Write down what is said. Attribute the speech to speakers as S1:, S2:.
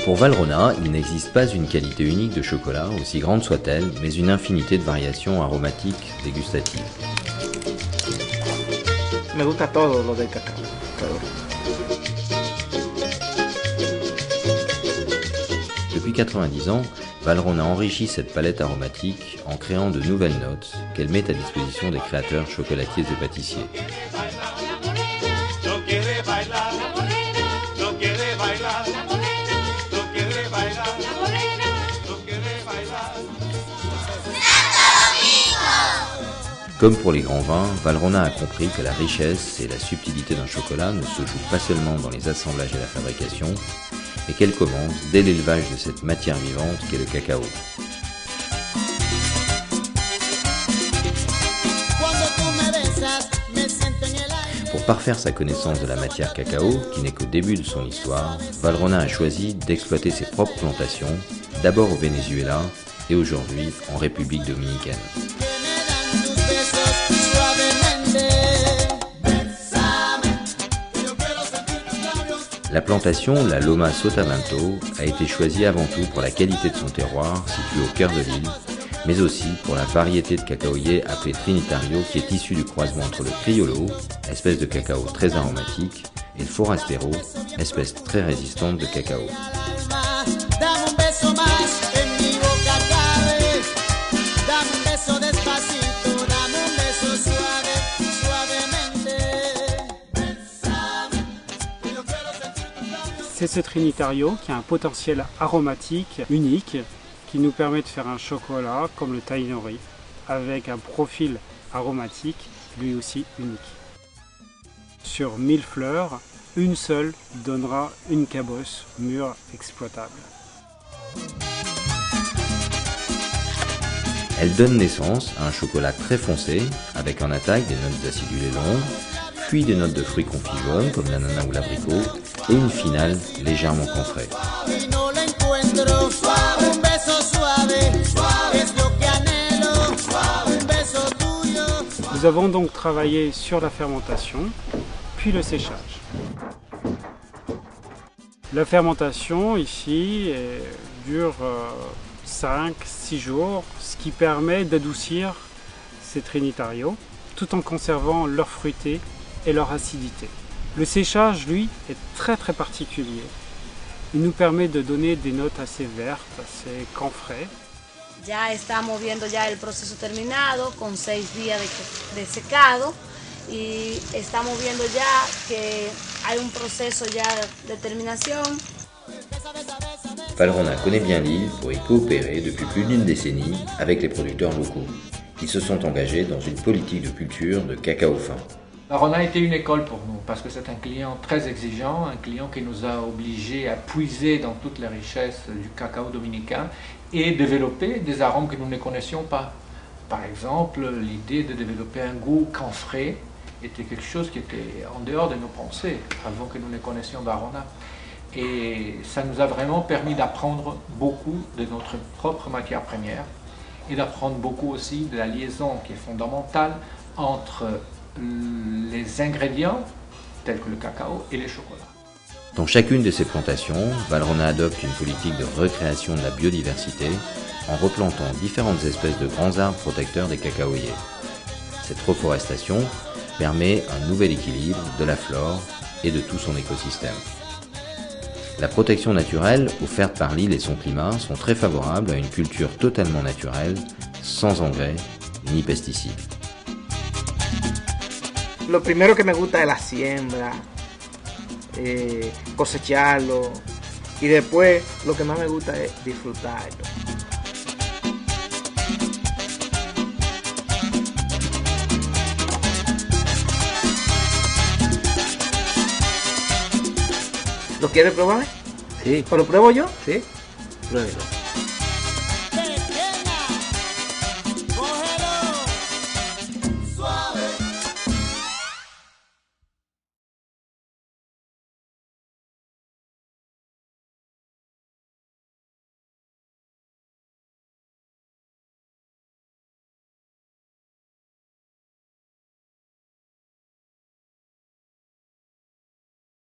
S1: Pour Valrhona, il n'existe pas une qualité unique de chocolat, aussi grande soit-elle, mais une infinité de variations aromatiques dégustatives.
S2: Me gusta todo lo del cacao.
S1: Depuis 90 ans, Valrhona enrichit cette palette aromatique en créant de nouvelles notes qu'elle met à disposition des créateurs chocolatiers et pâtissiers. Comme pour les grands vins, Valrhona a compris que la richesse et la subtilité d'un chocolat ne se jouent pas seulement dans les assemblages et la fabrication, mais qu'elle commence dès l'élevage de cette matière vivante qu'est le cacao. Pour parfaire sa connaissance de la matière cacao, qui n'est qu'au début de son histoire, Valrhona a choisi d'exploiter ses propres plantations, d'abord au Venezuela et aujourd'hui en République dominicaine. La plantation, la Loma Sotavento, a été choisie avant tout pour la qualité de son terroir, situé au cœur de l'île, mais aussi pour la variété de cacaoyer appelé Trinitario, qui est issu du croisement entre le Criollo, espèce de cacao très aromatique, et le Forastero, espèce très résistante de cacao.
S3: C'est ce Trinitario qui a un potentiel aromatique unique qui nous permet de faire un chocolat comme le Tainori avec un profil aromatique lui aussi unique. Sur 1000 fleurs, une seule donnera une cabosse mûre exploitable.
S1: Elle donne naissance à un chocolat très foncé avec en attaque des notes d'acidulé longues, puis des notes de fruits confits jaunes comme l'ananas ou l'abricot, et une finale légèrement camphrée.
S3: Nous avons donc travaillé sur la fermentation, puis le séchage. La fermentation ici dure 5-6 jours, ce qui permet d'adoucir ces Trinitario tout en conservant leur fruité et leur acidité. Le séchage, lui, est très particulier. Il nous permet de donner des notes assez vertes, assez camphrées.
S4: Ya estamos viendo ya el proceso terminado con 6 días de secado y estamos viendo ya que hay un proceso ya de terminación.
S1: Valrhona connaît bien l'île pour y coopérer depuis plus d'une décennie avec les producteurs locaux. Ils se sont engagés dans une politique de culture de cacao fin.
S5: Valrhona a été une école pour nous parce que c'est un client très exigeant, un client qui nous a obligés à puiser dans toutes les richesses du cacao dominicain et développer des arômes que nous ne connaissions pas. Par exemple, l'idée de développer un goût camphré était quelque chose qui était en dehors de nos pensées avant que nous ne connaissions Valrhona. Et ça nous a vraiment permis d'apprendre beaucoup de notre propre matière première et d'apprendre beaucoup aussi de la liaison qui est fondamentale entre les ingrédients tels que le cacao et les chocolats.
S1: Dans chacune de ces plantations, Valrhona adopte une politique de recréation de la biodiversité en replantant différentes espèces de grands arbres protecteurs des cacaoyers. Cette reforestation permet un nouvel équilibre de la flore et de tout son écosystème. La protection naturelle offerte par l'île et son climat sont très favorables à une culture totalement naturelle, sans engrais ni pesticides.
S2: Lo primero que me gusta es la siembra, cosecharlo, y después lo que más me gusta es disfrutarlo. ¿Lo quieres probar?
S1: Sí.
S2: ¿Lo pruebo yo?
S1: Sí.
S2: Pruébelo.